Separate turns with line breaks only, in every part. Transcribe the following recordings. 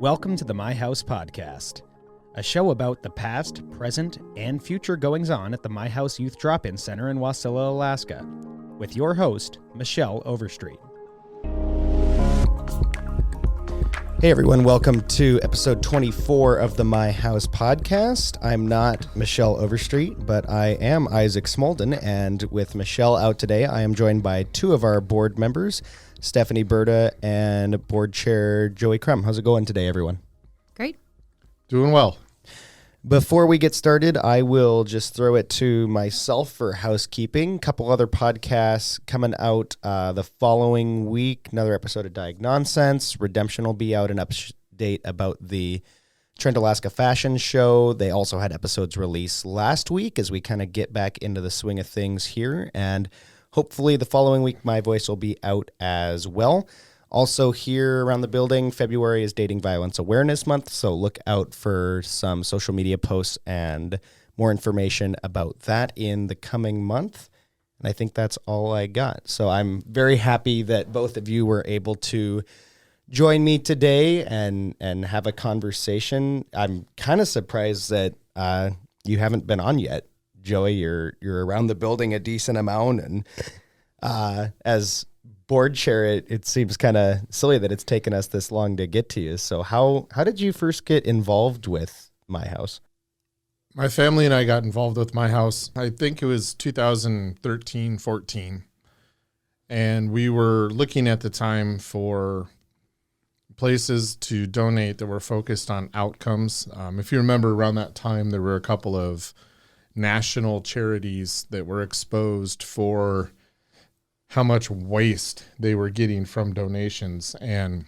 Welcome to the My House Podcast, a show about the past, present, and future goings-on at the My House Youth Drop-In Center in Wasilla, Alaska, with your host, Michelle Overstreet. Hey everyone, welcome to episode 24 of the My House Podcast. I'm not Michelle Overstreet, but I am Isaac Smolden, and with Michelle out today, I am joined by two of our board members, Stephanie Berta and board chair Joey Crum. How's it going today, everyone?
Great.
Doing well.
Before we get started, I will just throw it to myself for housekeeping. A couple other podcasts coming out the following week. Another episode of Diag Nonsense. Redemption will be out, an update about the Trent, Alaska Fashion Show. They also had episodes released last week as we kind of get back into the swing of things here. And hopefully the following week, my voice will be out as well. Also here around the building, February is Dating Violence Awareness Month, so look out for some social media posts and more information about that in the coming month. And I think that's all I got. So I'm very happy that both of you were able to join me today and have a conversation. I'm kind of surprised that you haven't been on yet. Joey, you're around the building a decent amount, and as board chair, it seems kind of silly that it's taken us this long to get to you. So how did you first get involved with My House?
My family and I got involved with My House, I think it was 2013-14, and we were looking at the time for places to donate that were focused on outcomes. If you remember, around that time, there were a couple of national charities that were exposed for how much waste they were getting from donations. And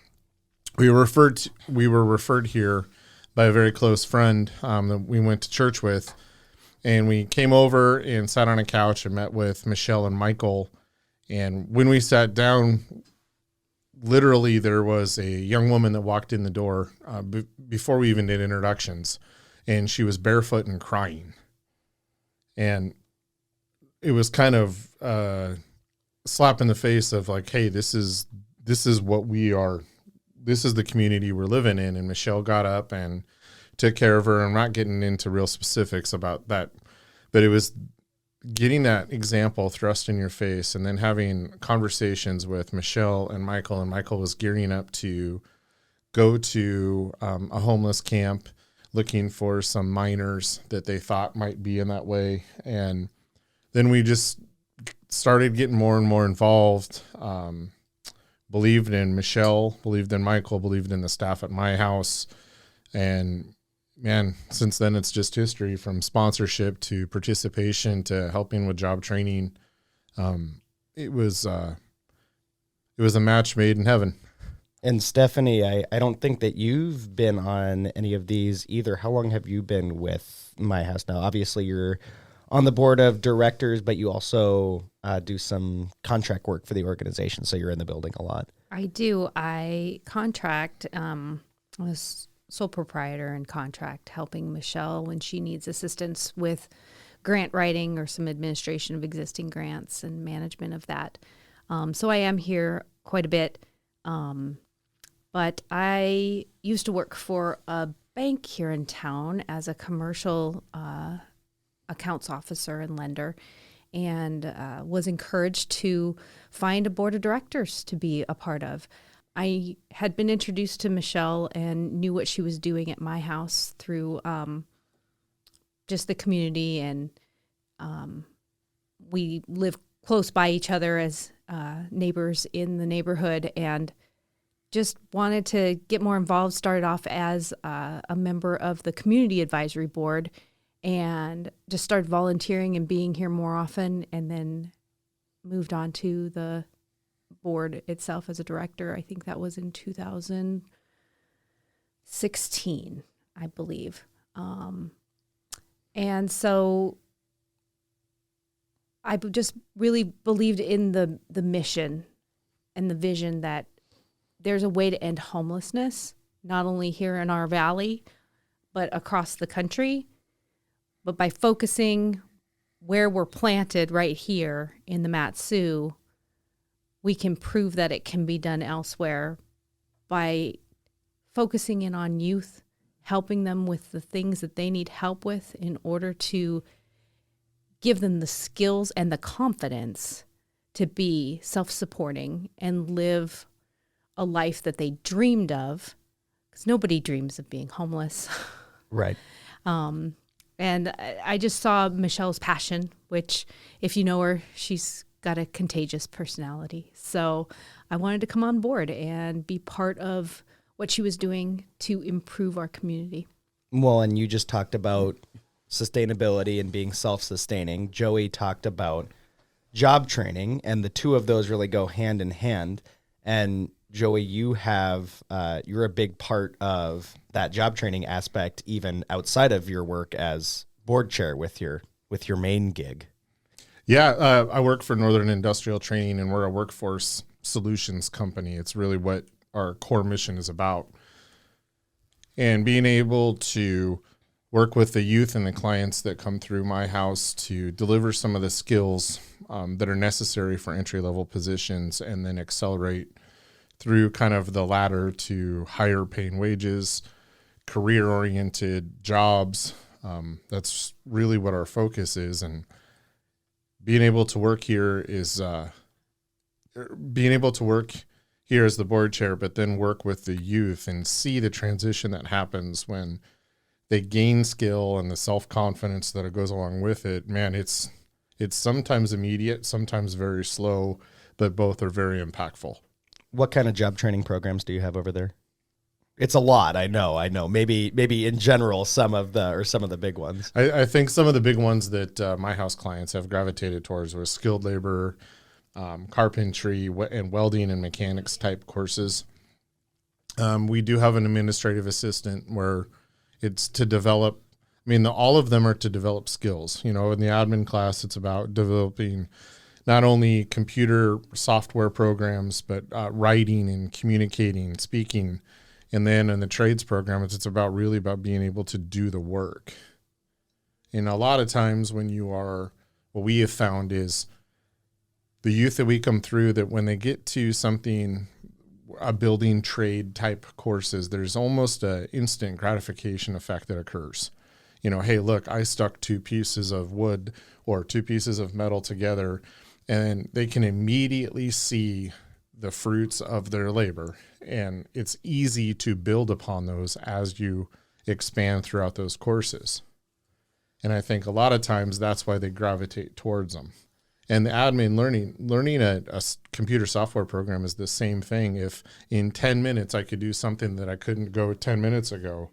we were referred here by a very close friend that we went to church with. And we came over and sat on a couch and met with Michelle and Michael. And when we sat down, literally there was a young woman that walked in the door before we even did introductions. And she was barefoot and crying. And it was kind of slap in the face of like, hey, this is what we are. This is the community we're living in. And Michelle got up and took care of her. I'm not getting into real specifics about that, but it was getting that example thrust in your face and then having conversations with Michelle and Michael. And Michael was gearing up to go to a homeless camp, looking for some minors that they thought might be in that way. And then we just started getting more and more involved, believed in Michelle, believed in Michael, believed in the staff at My House. And man, since then it's just history, from sponsorship to participation to helping with job training. It was a match made in heaven.
And Stephanie, I don't think that you've been on any of these either. How long have you been with My House now? Obviously, you're on the board of directors, but you also do some contract work for the organization, so you're in the building a lot.
I do. I contract, was sole proprietor and contract, helping Michelle when she needs assistance with grant writing or some administration of existing grants and management of that. So I am here quite a bit. But I used to work for a bank here in town as a commercial accounts officer and lender, and was encouraged to find a board of directors to be a part of. I had been introduced to Michelle and knew what she was doing at My House through just the community, and we live close by each other as neighbors in the neighborhood, and just wanted to get more involved. Started off as a member of the community advisory board and just started volunteering and being here more often, and then moved on to the board itself as a director. I think that was in 2016, I believe. And so I just really believed in the mission and the vision that there's a way to end homelessness, not only here in our valley, but across the country. But by focusing where we're planted right here in the Matsu, we can prove that it can be done elsewhere by focusing in on youth, helping them with the things that they need help with in order to give them the skills and the confidence to be self-supporting and live a life that they dreamed of, because nobody dreams of being homeless.
Right.
And I just saw Michelle's passion, which, if you know her, she's got a contagious personality. So I wanted to come on board and be part of what she was doing to improve our community.
Well, and you just talked about sustainability and being self-sustaining. Joey talked about job training, and the two of those really go hand in hand. And Joey, you're a big part of that job training aspect, even outside of your work as board chair with your main gig.
Yeah, I work for Northern Industrial Training, and we're a workforce solutions company. It's really what our core mission is about. And being able to work with the youth and the clients that come through my house to deliver some of the skills that are necessary for entry-level positions, and then accelerate through kind of the ladder to higher paying wages, career-oriented jobs. That's really what our focus is. And being able to work here as the board chair, but then work with the youth and see the transition that happens when they gain skill and the self-confidence that it goes along with it. Man, it's sometimes immediate, sometimes very slow, but both are very impactful.
What kind of job training programs do you have over there? It's a lot. I know. Maybe in general, some of the big ones.
I think some of the big ones that my house clients have gravitated towards were skilled labor, carpentry, and welding and mechanics type courses. We do have an administrative assistant where it's to develop. All of them are to develop skills. In the admin class, it's about developing not only computer software programs, but writing and communicating, speaking. And then in the trades program, it's about being able to do the work. And a lot of times what we have found is the youth that we come through, that when they get to something, a building trade type courses, there's almost an instant gratification effect that occurs. Hey, look, I stuck 2 pieces of wood or 2 pieces of metal together, and they can immediately see the fruits of their labor. And it's easy to build upon those as you expand throughout those courses. And I think a lot of times that's why they gravitate towards them. And the admin learning a computer software program is the same thing. If in 10 minutes I could do something that I couldn't go 10 minutes ago,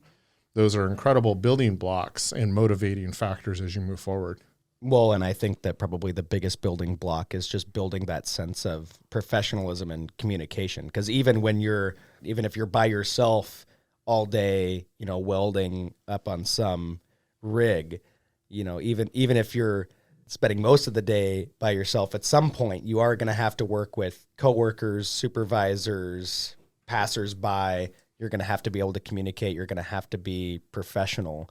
those are incredible building blocks and motivating factors as you move forward.
Well, and I think that probably the biggest building block is just building that sense of professionalism and communication. Because even if you're by yourself all day, welding up on some rig, even if you're spending most of the day by yourself, at some point you are going to have to work with coworkers, supervisors, passersby. You're going to have to be able to communicate. You're going to have to be professional.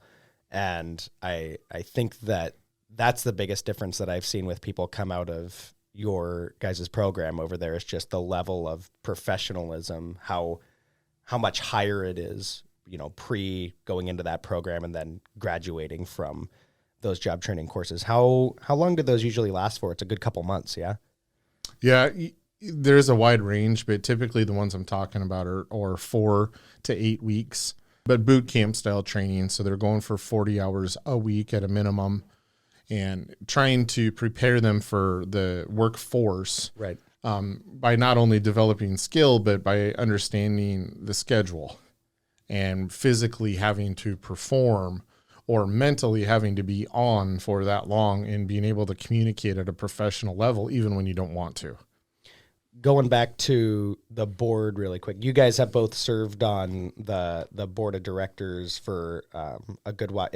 And I think that's the biggest difference that I've seen with people come out of your guys' program over there, is just the level of professionalism, how much higher it is, pre going into that program and then graduating from those job training courses. How long do those usually last for? It's a good couple months, yeah?
Yeah, there's a wide range, but typically the ones I'm talking about are 4 to 8 weeks, but boot camp style training. So they're going for 40 hours a week at a minimum, and trying to prepare them for the workforce,
right?
By not only developing skill, but by understanding the schedule and physically having to perform or mentally having to be on for that long and being able to communicate at a professional level, even when you don't want to.
Going back to the board really quick, you guys have both served on the board of directors for a good while,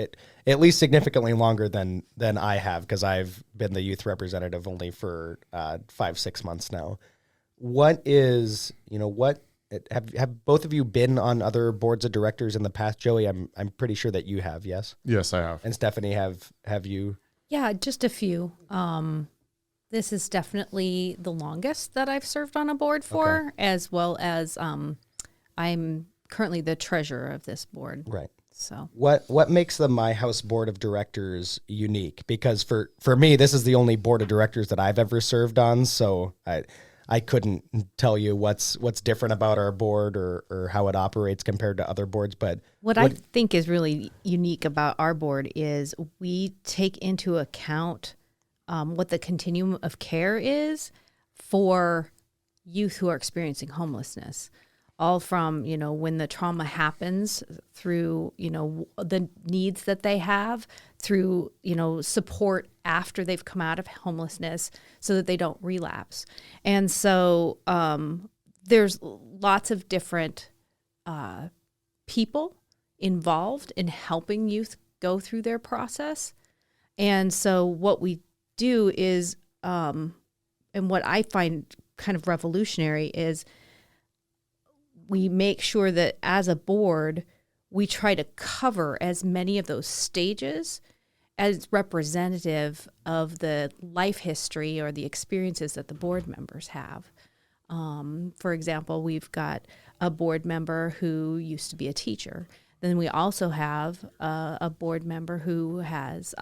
at least significantly longer than I have, because I've been the youth representative only for 5-6 months now. Have both of you been on other boards of directors in the past? Joey, I'm pretty sure that you have, yes?
Yes, I have.
And Stephanie, have you?
Yeah, just a few. This is definitely the longest that I've served on a board for, as well as I'm currently the treasurer of this board.
Right.
So
What makes the My House Board of Directors unique? Because for me, this is the only board of directors that I've ever served on, so I couldn't tell you what's different about our board or how it operates compared to other boards. But
what I think is really unique about our board is we take into account what the continuum of care is for youth who are experiencing homelessness. All from, when the trauma happens through, the needs that they have, through, support after they've come out of homelessness so that they don't relapse. And so there's lots of different people involved in helping youth go through their process. And so what we do is, and what I find kind of revolutionary is, we make sure that as a board, we try to cover as many of those stages as representative of the life history or the experiences that the board members have. For example, we've got a board member who used to be a teacher. Then we also have a board member who has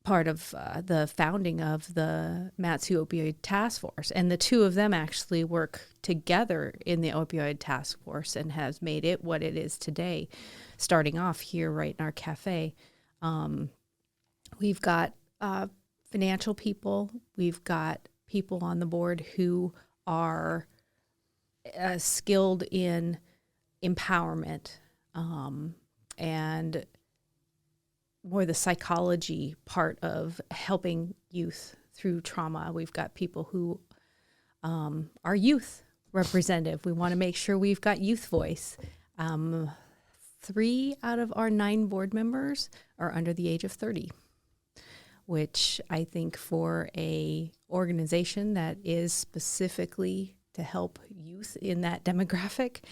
part of the founding of the Matsu Opioid Task Force. And the two of them actually work together in the Opioid Task Force and has made it what it is today, starting off here right in our cafe. We've got financial people. We've got people on the board who are skilled in empowerment and more the psychology part of helping youth through trauma. We've got people who are youth representative. We want to make sure we've got youth voice. 3 out of our 9 board members are under the age of 30, which I think for a organization that is specifically to help youth in that demographic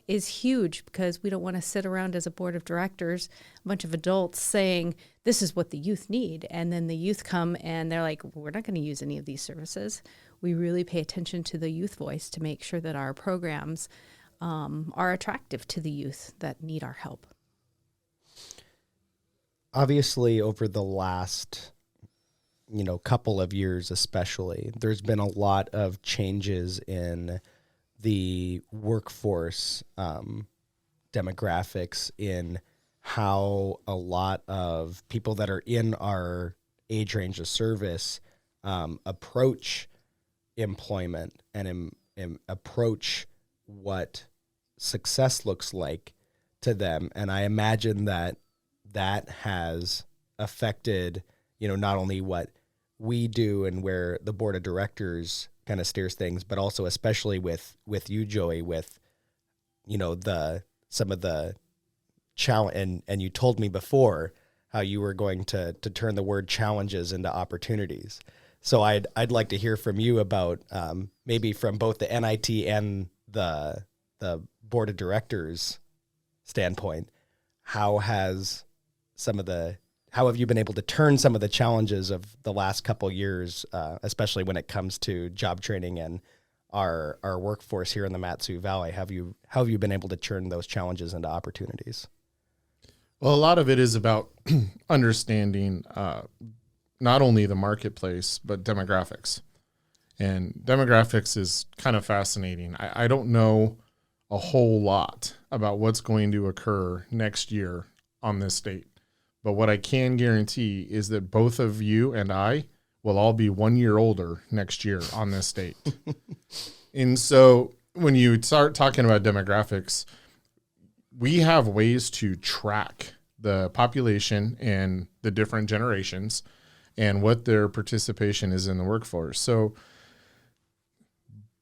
is huge, because we don't want to sit around as a board of directors, a bunch of adults saying, this is what the youth need. And then the youth come and they're like, we're not going to use any of these services. We really pay attention to the youth voice to make sure that our programs are attractive to the youth that need our help.
Obviously, over the last, couple of years especially, there's been a lot of changes in the workforce demographics, in how a lot of people that are in our age range of service approach employment and approach what success looks like to them. And I imagine that has affected, not only what we do and where the board of directors kind of steers things, but also especially with you, Joey, with, some of the challenge. And you told me before how you were going to turn the word challenges into opportunities. So I'd like to hear from you about maybe from both the NIT and the board of directors standpoint, how have you been able to turn some of the challenges of the last couple years, especially when it comes to job training and our workforce here in the Matsu Valley? How have you been able to turn those challenges into opportunities?
Well, a lot of it is about understanding not only the marketplace, but demographics. And demographics is kind of fascinating. I don't know a whole lot about what's going to occur next year on this state. But what I can guarantee is that both of you and I will all be 1 year older next year on this state. And so when you start talking about demographics, we have ways to track the population and the different generations and what their participation is in the workforce. So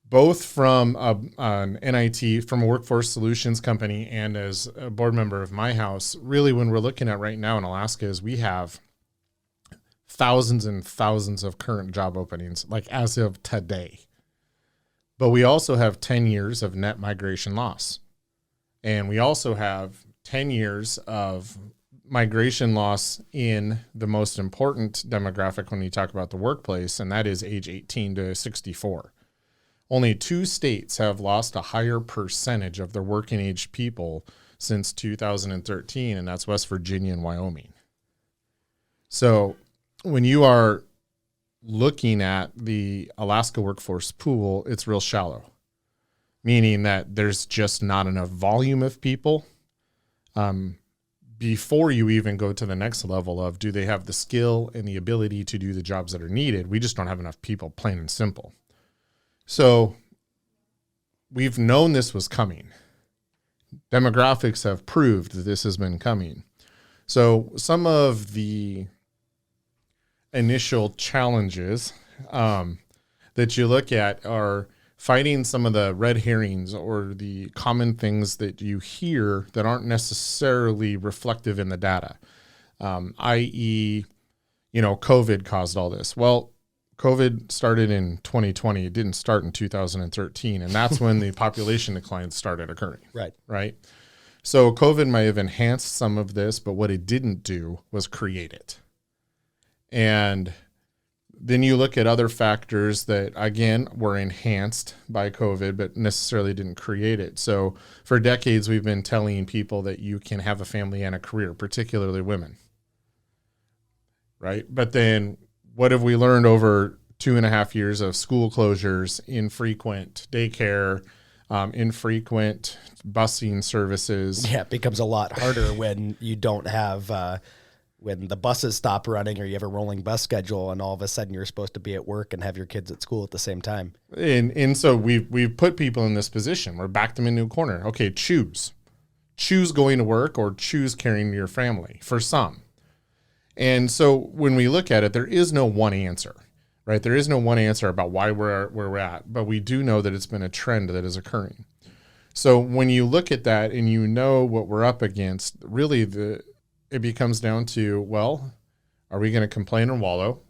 both from an NIT, from a workforce solutions company, and as a board member of my house, really when we're looking at right now in Alaska is we have thousands and thousands of current job openings, like as of today. But we also have 10 years of net migration loss. And we also have 10 years of migration loss in the most important demographic when you talk about the workplace, and that is age 18 to 64. Only 2 states have lost a higher percentage of their working age people since 2013, and that's West Virginia and Wyoming. So when you are looking at the Alaska workforce pool, it's real shallow, meaning that there's just not enough volume of people before you even go to the next level of, do they have the skill and the ability to do the jobs that are needed? We just don't have enough people, plain and simple. So we've known this was coming. Demographics have proved that this has been coming. So some of the initial challenges that you look at are fighting some of the red herrings or the common things that you hear that aren't necessarily reflective in the data, i.e., COVID caused all this. Well, COVID started in 2020. It didn't start in 2013, and that's when the population decline started occurring. Right. So COVID may have enhanced some of this, but what it didn't do was create it. And then you look at other factors that, again, were enhanced by COVID, but necessarily didn't create it. So for decades, we've been telling people that you can have a family and a career, particularly women. Right. But then what have we learned over 2.5 years of school closures, infrequent daycare, infrequent busing services?
Yeah, it becomes a lot harder when you don't have when the buses stop running or you have a rolling bus schedule and all of a sudden you're supposed to be at work and have your kids at school at the same time.
And so we've put people in this position. We're backed them into a corner. Okay, choose going to work or choose caring for your family for some. And so when we look at it, there is no one answer, right? There is no one answer about why we're at, but we do know that it's been a trend that is occurring. So when you look at that and you know what we're up against, really it becomes down to, well, are we going to complain and wallow,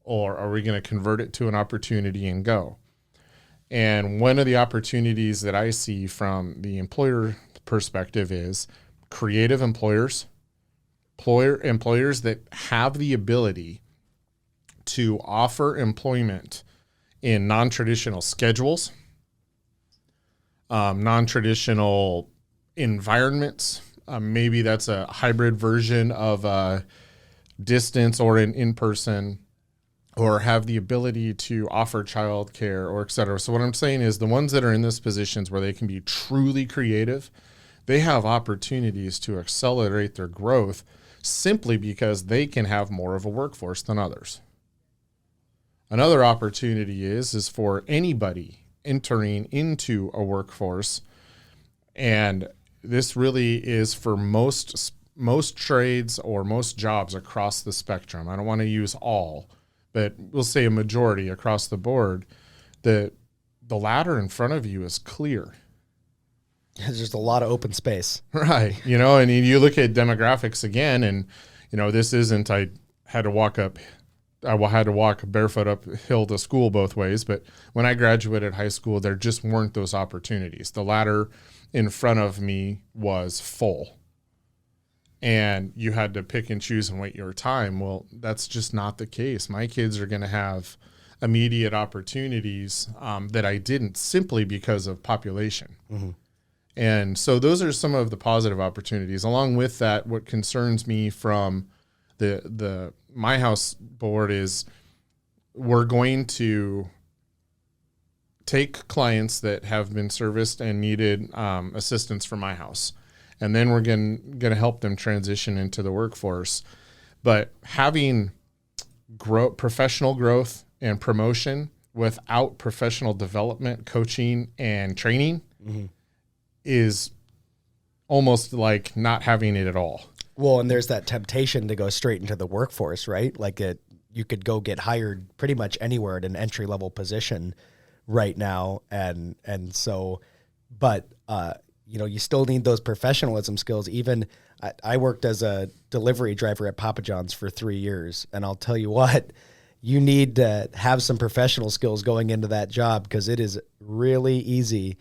or are we going to convert it to an opportunity and go? And one of the opportunities that I see from the employer perspective is creative employers that have the ability to offer employment in non-traditional schedules, non-traditional environments. Maybe that's a hybrid version of distance or an in-person, or have the ability to offer childcare or et cetera. So what I'm saying is the ones that are in these positions where they can be truly creative, they have opportunities to accelerate their growth simply because they can have more of a workforce than others. Another opportunity is for anybody entering into a workforce, and this really is for most trades or most jobs across the spectrum. I don't want to use all, but we'll say a majority across the board. The ladder in front of you is clear.
There's just a lot of open space.
Right. And you look at demographics again, and, this isn't, I had to walk barefoot uphill to school both ways. But when I graduated high school, there just weren't those opportunities. The ladder in front of me was full, and you had to pick and choose and wait your time. Well, that's just not the case. My kids are going to have immediate opportunities that I didn't, simply because of population. Mm-hmm. And so those are some of the positive opportunities. Along with that, what concerns me from the my house board is we're going to take clients that have been serviced and needed assistance from my house, and then we're going to help them transition into the workforce. But having professional growth and promotion without professional development, coaching, and training is almost like not having it at all.
Well, and there's that temptation to go straight into the workforce, right? Like you could go get hired pretty much anywhere at an entry-level position right now. And so, but, you still need those professionalism skills. Even I worked as a delivery driver at Papa John's for 3 years. And I'll tell you what, you need to have some professional skills going into that job, because it is really easy,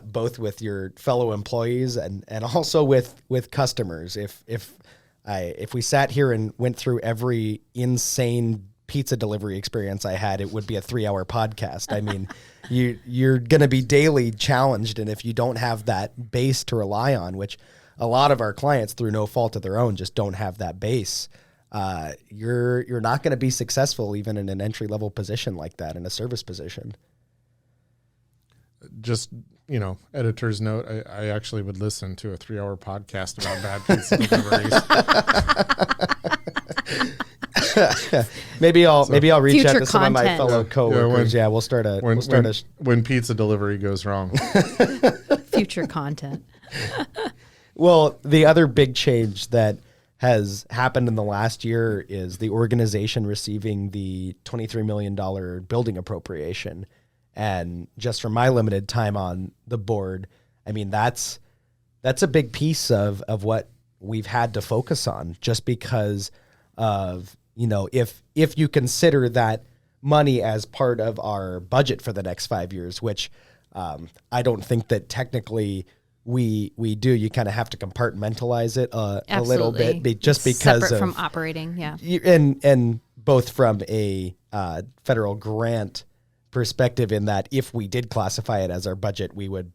both with your fellow employees and also with customers. If we sat here and went through every insane pizza delivery experience I had, it would be a 3-hour podcast. I mean, you're going to be daily challenged. And if you don't have that base to rely on, which a lot of our clients through no fault of their own just don't have that base, you're not going to be successful even in an entry level position like that, in a service position.
Just, editor's note, I actually would listen to a 3-hour podcast about bad pizza deliveries.
Maybe I'll reach out to some of my
content.
fellow coworkers. We'll start
when pizza delivery goes wrong.
Future content.
Well, the other big change that has happened in the last year is the organization receiving the $23 million building appropriation. And just from my limited time on the board, I mean, that's a big piece of what we've had to focus on, just because of, if you consider that money as part of our budget for the next 5 years, which I don't think that technically we do. You kind of have to compartmentalize it a little bit, just because
separate from operating, yeah.
And both from a federal grant perspective, in that if we did classify it as our budget, we would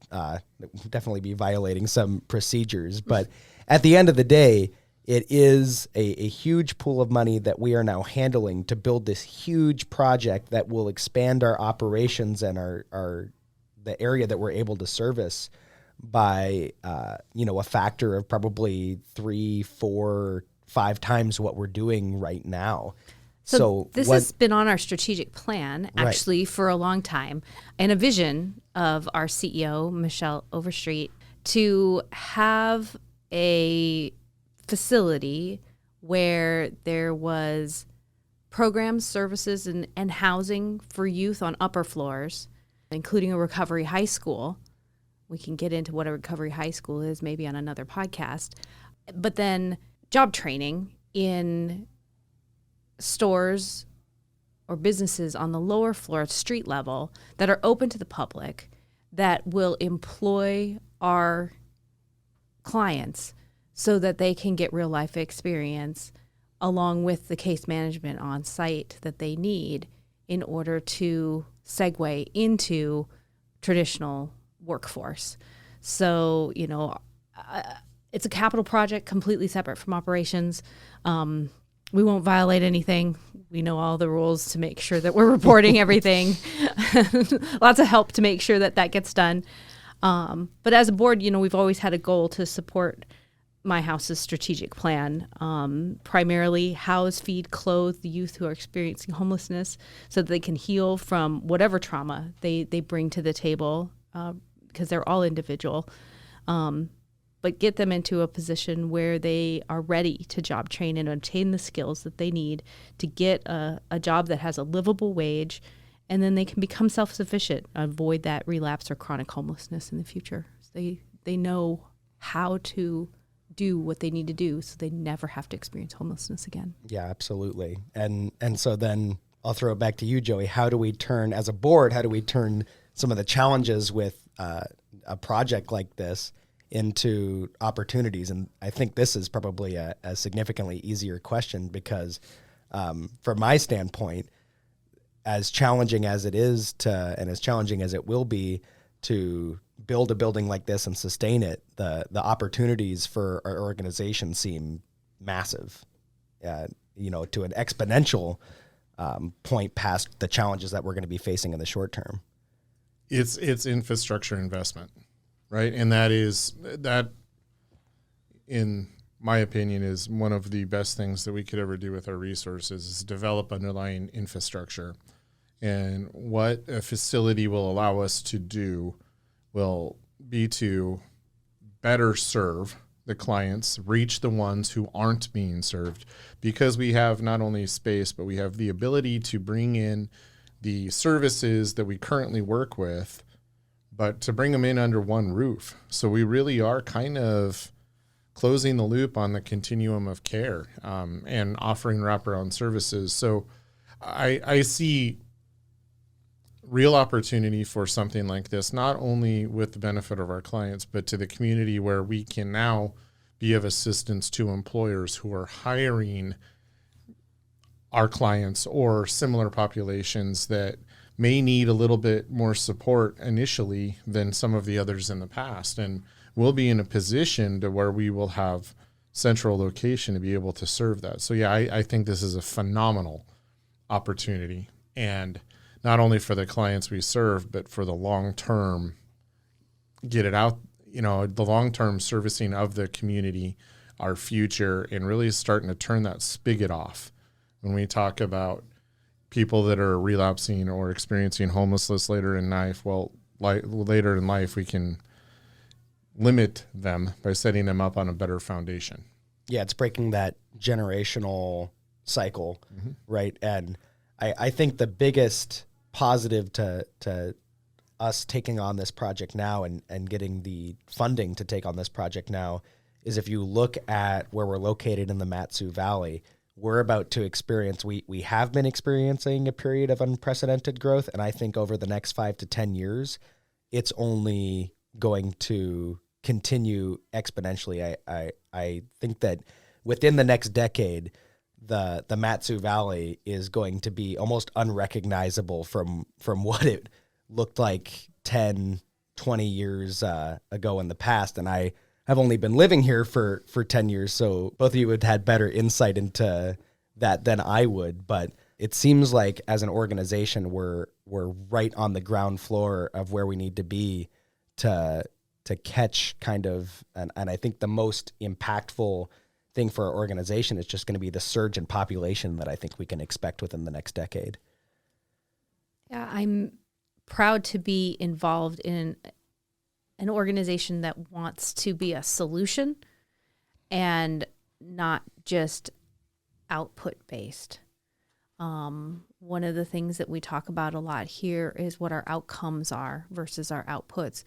definitely be violating some procedures. But at the end of the day, it is a huge pool of money that we are now handling to build this huge project that will expand our operations and the area that we're able to service by a factor of probably 3, 4, 5 times what we're doing right now.
So this has been on our strategic plan actually for a long time, and a vision of our CEO, Michelle Overstreet, to have a facility where there was programs, services, and housing for youth on upper floors, including a recovery high school. We can get into what a recovery high school is maybe on another podcast. But then job training in stores or businesses on the lower floor, street level, that are open to the public, that will employ our clients so that they can get real life experience along with the case management on site that they need in order to segue into traditional workforce. So, it's a capital project completely separate from operations. We won't violate anything. We know all the rules to make sure that we're reporting everything. Lots of help to make sure that gets done. But as a board, we've always had a goal to support my house's strategic plan, primarily house, feed, clothe the youth who are experiencing homelessness so that they can heal from whatever trauma they bring to the table, because they're all individual. But get them into a position where they are ready to job train and obtain the skills that they need to get a job that has a livable wage, and then they can become self-sufficient, avoid that relapse or chronic homelessness in the future. So they know how to do what they need to do so they never have to experience homelessness again. Yeah, absolutely. And so then I'll throw it back to you, Joey. How do we turn some of the challenges with a project like this into opportunities? And I think this is probably a significantly easier question, because from my standpoint, as challenging as it is and as challenging as it will be to build a building like this and sustain it, the opportunities for our organization seem massive, to an exponential point past the challenges that we're going to be facing in the short term.
It's infrastructure investment. Right. And that, in my opinion, is one of the best things that we could ever do with our resources, is develop underlying infrastructure. And what a facility will allow us to do will be to better serve the clients, reach the ones who aren't being served, because we have not only space, but we have the ability to bring in the services that we currently work with, but to bring them in under one roof. So we really are kind of closing the loop on the continuum of care, and offering wraparound services. So I see real opportunity for something like this, not only with the benefit of our clients, but to the community, where we can now be of assistance to employers who are hiring our clients or similar populations that may need a little bit more support initially than some of the others in the past. And we'll be in a position to where we will have central location to be able to serve that. So yeah, I think this is a phenomenal opportunity, and not only for the clients we serve, but for the long-term, get it out, the long-term servicing of the community, our future, and really starting to turn that spigot off. When we talk about people that are relapsing or experiencing homelessness later in life, later in life, we can limit them by setting them up on a better foundation.
Yeah, it's breaking that generational cycle, right? And I think the biggest positive to us taking on this project now and getting the funding to take on this project now is if you look at where we're located in the Matsu Valley, we're about to experience, we have been experiencing a period of unprecedented growth. And I think over the next 5 to 10 years, it's only going to continue exponentially. I think that within the next decade, the Matsu Valley is going to be almost unrecognizable from what it looked like 10, 20 years ago in the past. And I have only been living here for 10 years, so both of you would have had better insight into that than I would. But it seems like as an organization, we're right on the ground floor of where we need to be to catch kind of, and I think the most impactful thing for our organization is just going to be the surge in population that I think we can expect within the next decade.
Yeah, I'm proud to be involved in an organization that wants to be a solution and not just output based. One of the things that we talk about a lot here is what our outcomes are versus our outputs.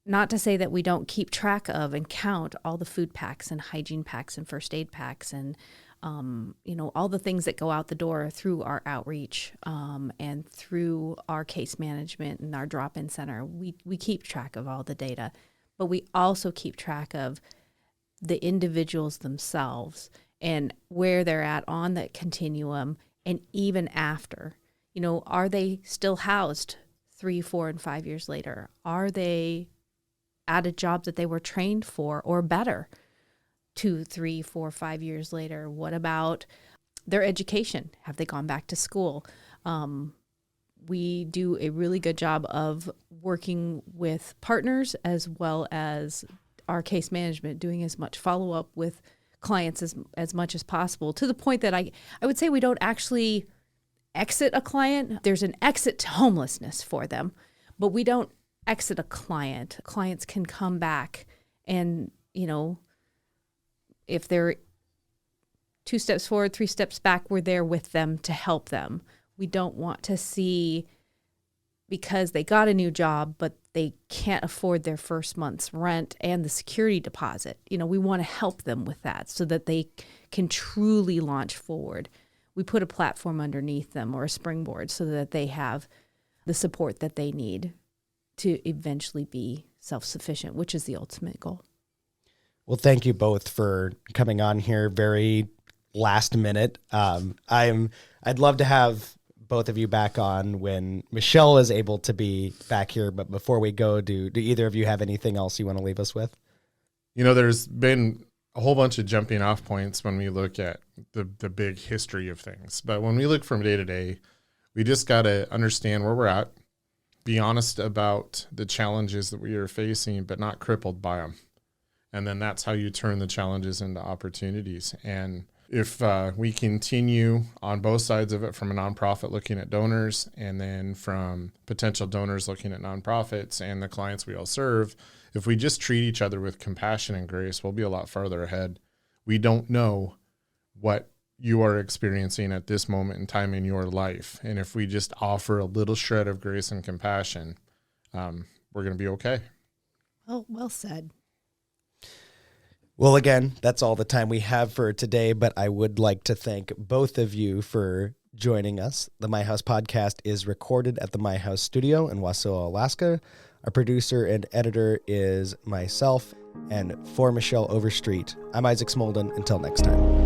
Not to say that we don't keep track of and count all the food packs and hygiene packs and first aid packs and, all the things that go out the door through our outreach and through our case management and our drop-in center. We keep track of all the data, but we also keep track of the individuals themselves and where they're at on that continuum. And even after, are they still housed 3, 4, and 5 years later? Are they at a job that they were trained for or better 2, 3, 4, 5 years later? What about their education? Have they gone back to school? We do a really good job of working with partners as well as our case management, doing as much follow-up with clients as much as possible, to the point that I would say we don't actually exit a client. There's an exit to homelessness for them, but we don't exit a client. Clients can come back and, if they're 2 steps forward, 3 steps back, we're there with them to help them. We don't want to see, because they got a new job, but they can't afford their first month's rent and the security deposit. We want to help them with that so that they can truly launch forward. We put a platform underneath them or a springboard so that they have the support that they need to eventually be self-sufficient, which is the ultimate goal.
Well, thank you both for coming on here very last minute. I'd love to have both of you back on when Michelle is able to be back here. But before we go, do either of you have anything else you want to leave us with?
There's been a whole bunch of jumping off points when we look at the big history of things. But when we look from day to day, we just got to understand where we're at, be honest about the challenges that we are facing, but not crippled by them. And then that's how you turn the challenges into opportunities. And if we continue on both sides of it, from a nonprofit looking at donors, and then from potential donors looking at nonprofits and the clients we all serve, if we just treat each other with compassion and grace, we'll be a lot farther ahead. We don't know what you are experiencing at this moment in time in your life. And if we just offer a little shred of grace and compassion, we're going to be okay.
Well said.
Well, again, that's all the time we have for today, but I would like to thank both of you for joining us. The My House podcast is recorded at the My House studio in Wasilla, Alaska. Our producer and editor is myself, and for Michelle Overstreet, I'm Isaac Smolden. Until next time.